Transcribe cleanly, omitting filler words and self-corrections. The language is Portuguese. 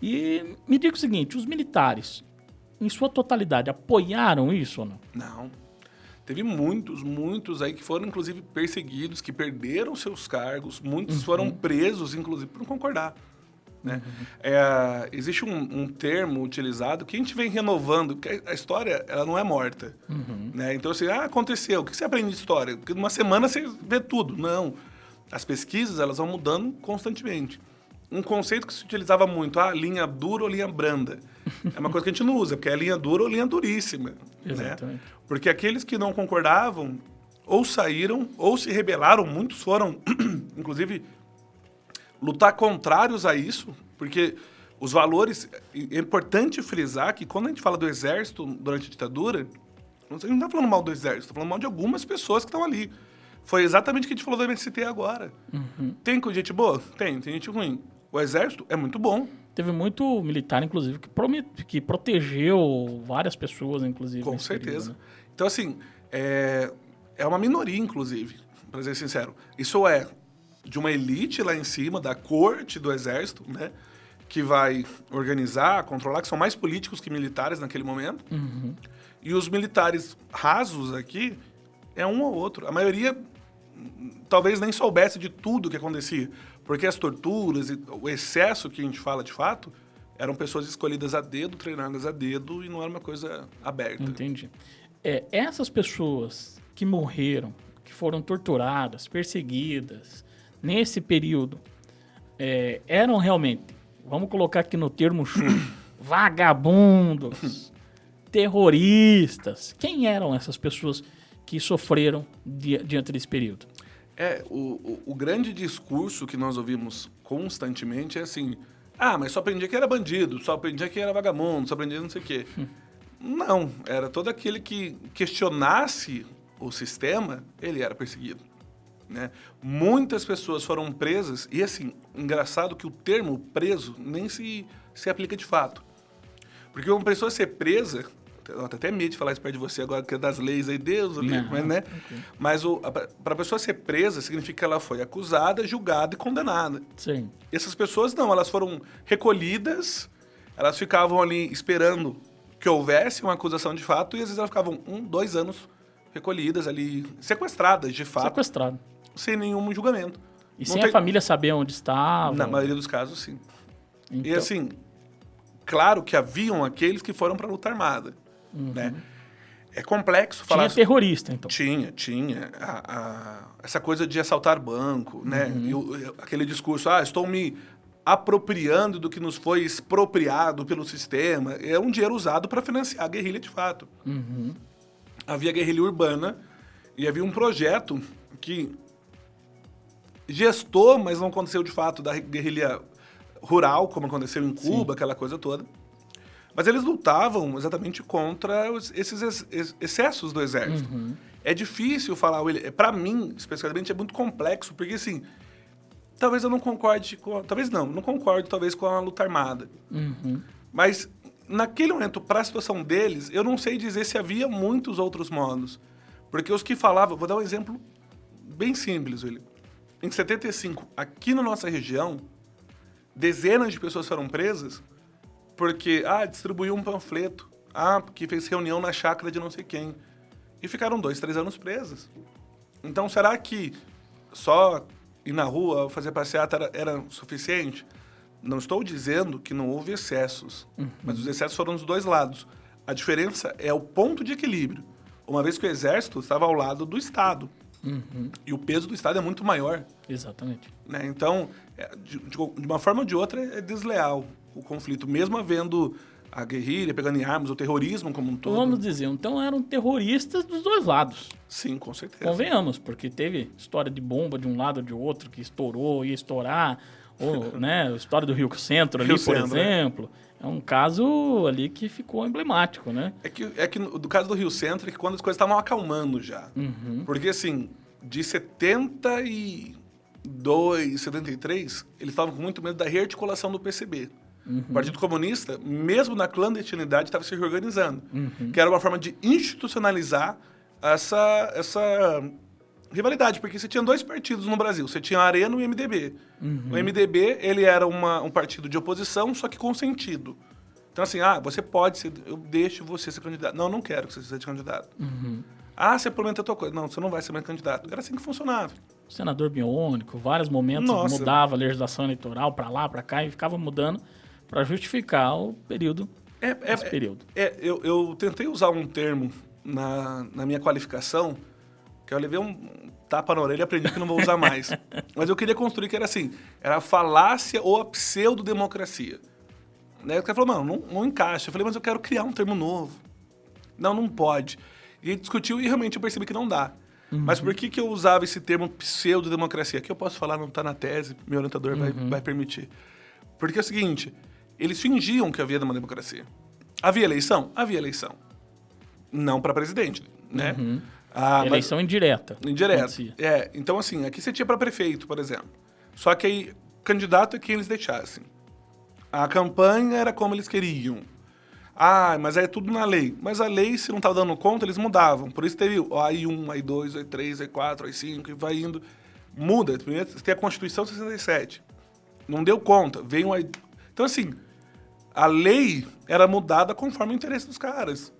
E me diga o seguinte, os militares, em sua totalidade, apoiaram isso ou não? Não. Teve muitos aí que foram, inclusive, perseguidos, que perderam seus cargos. Muitos foram presos, inclusive, por não concordar. Né? Existe um termo utilizado que a gente vem renovando, porque a história ela não é morta. Né? Então, assim, aconteceu. O que você aprende de história? Porque numa semana você vê tudo. Não. As pesquisas elas vão mudando constantemente. Um conceito que se utilizava muito, linha dura ou linha branda. É uma coisa que a gente não usa, porque é linha dura ou linha duríssima. Exatamente. Né? Porque aqueles que não concordavam ou saíram ou se rebelaram, muitos foram, inclusive, lutar contrários a isso, porque os valores... É importante frisar que quando a gente fala do exército durante a ditadura, a gente não está falando mal do exército, está falando mal de algumas pessoas que estão ali. Foi exatamente o que a gente falou do MST agora. Tem gente boa? Tem gente ruim. O exército é muito bom. Teve muito militar, inclusive, que protegeu várias pessoas, inclusive. Com certeza. Período, né? Então, assim, é uma minoria, inclusive, para ser sincero. Isso é de uma elite lá em cima, da corte do exército, né? Que vai organizar, controlar, que são mais políticos que militares naquele momento. E os militares rasos aqui é um ou outro. A maioria talvez nem soubesse de tudo que acontecia, porque as torturas e o excesso que a gente fala de fato eram pessoas escolhidas a dedo, treinadas a dedo, e não era uma coisa aberta. Entendi. Essas pessoas que morreram, que foram torturadas, perseguidas nesse período, eram realmente, vamos colocar aqui no termo chulo, vagabundos, terroristas. Quem eram essas pessoas que sofreram diante desse período? O grande discurso que nós ouvimos constantemente é assim, mas só aprendia que era bandido, só aprendia que era vagabundo, só aprendia não sei o quê. Não, era todo aquele que questionasse o sistema, ele era perseguido. Né? Muitas pessoas foram presas, e assim, engraçado que o termo preso nem se aplica de fato. Porque uma pessoa ser presa... Eu até medo de falar isso perto de você agora, que é das leis aí, Deus, mas, né? Okay. Mas para a pessoa ser presa, significa que ela foi acusada, julgada e condenada. Sim. Essas pessoas não, elas foram recolhidas, elas ficavam ali esperando que houvesse uma acusação de fato, e às vezes elas ficavam 2 anos recolhidas ali, sequestradas de fato. Sequestrado. Sem nenhum julgamento. E sem a família saber onde estava? Na maioria dos casos, sim. Então... E assim, claro que haviam aqueles que foram para a luta armada. Né? É complexo falar... Tinha terrorista, então. Tinha. Essa coisa de assaltar banco, né? Aquele discurso, estou me apropriando do que nos foi expropriado pelo sistema. É um dinheiro usado para financiar a guerrilha de fato. Havia guerrilha urbana e havia um projeto que gestou, mas não aconteceu de fato, da guerrilha rural, como aconteceu em Cuba, aquela coisa toda. Mas eles lutavam exatamente contra esses excessos do exército. É difícil falar... Para mim, especificamente, é muito complexo, porque, assim, talvez eu não concorde com... Talvez não concordo, talvez, com a luta armada. Mas, naquele momento, para a situação deles, eu não sei dizer se havia muitos outros modos. Porque os que falavam... Vou dar um exemplo bem simples, William. Em 75, aqui na nossa região, dezenas de pessoas foram presas porque, distribuiu um panfleto, porque fez reunião na chácara de não sei quem. E ficaram 2, 3 anos presas. Então, será que só ir na rua, fazer passeata era suficiente? Não estou dizendo que não houve excessos, mas os excessos foram dos dois lados. A diferença é o ponto de equilíbrio. Uma vez que o exército estava ao lado do Estado. E o peso do Estado é muito maior. Exatamente. Né? Então, de uma forma ou de outra, é desleal o conflito, mesmo havendo a guerrilha, pegando em armas, o terrorismo como um todo. Vamos dizer, então eram terroristas dos dois lados. Sim, com certeza. Convenhamos, porque teve história de bomba de um lado ou de outro, que estourou, ia estourar, ou, né, a história do Rio Centro ali, por exemplo. É um caso ali que ficou emblemático, né? É que do caso do Rio Centro, é que quando as coisas estavam acalmando já. Porque, assim, de 72, 73, eles estavam com muito medo da rearticulação do PCB. O Partido Comunista, mesmo na clandestinidade, estava se reorganizando. Que era uma forma de institucionalizar essa rivalidade, porque você tinha 2 partidos no Brasil. Você tinha a Arena e o MDB. O MDB, ele era um partido de oposição, só que com sentido. Então, assim, você pode ser, eu deixo você ser candidato. Não, eu não quero que você seja candidato. Você promete a tua coisa. Não, você não vai ser mais candidato. Era assim que funcionava. Senador biônico, vários momentos mudava a legislação eleitoral para lá, para cá, e ficava mudando para justificar o período. Esse período. Eu tentei usar um termo na minha qualificação, que eu levei um tapa na orelha e aprendi que não vou usar mais. Mas eu queria construir que era assim, era a falácia ou a pseudodemocracia. Né? O cara falou, mano, não encaixa. Eu falei, mas eu quero criar um termo novo. Não pode. E a gente discutiu e realmente eu percebi que não dá. Mas por que eu usava esse termo pseudodemocracia? Que eu posso falar, não está na tese, meu orientador vai permitir. Porque é o seguinte, eles fingiam que havia uma democracia. Havia eleição? Havia eleição. Não para presidente, né? Eleição indireta. Indireta. Então assim, aqui você tinha para prefeito, por exemplo. Só que aí, candidato é quem eles deixassem. A campanha era como eles queriam. Mas é tudo na lei. Mas a lei, se não estava dando conta, eles mudavam. Por isso teve AI1, AI2, AI3, AI4, AI5, e vai indo. Muda. Primeiro você tem a Constituição 67. Não deu conta. Veio um AI... Então, assim, a lei era mudada conforme o interesse dos caras.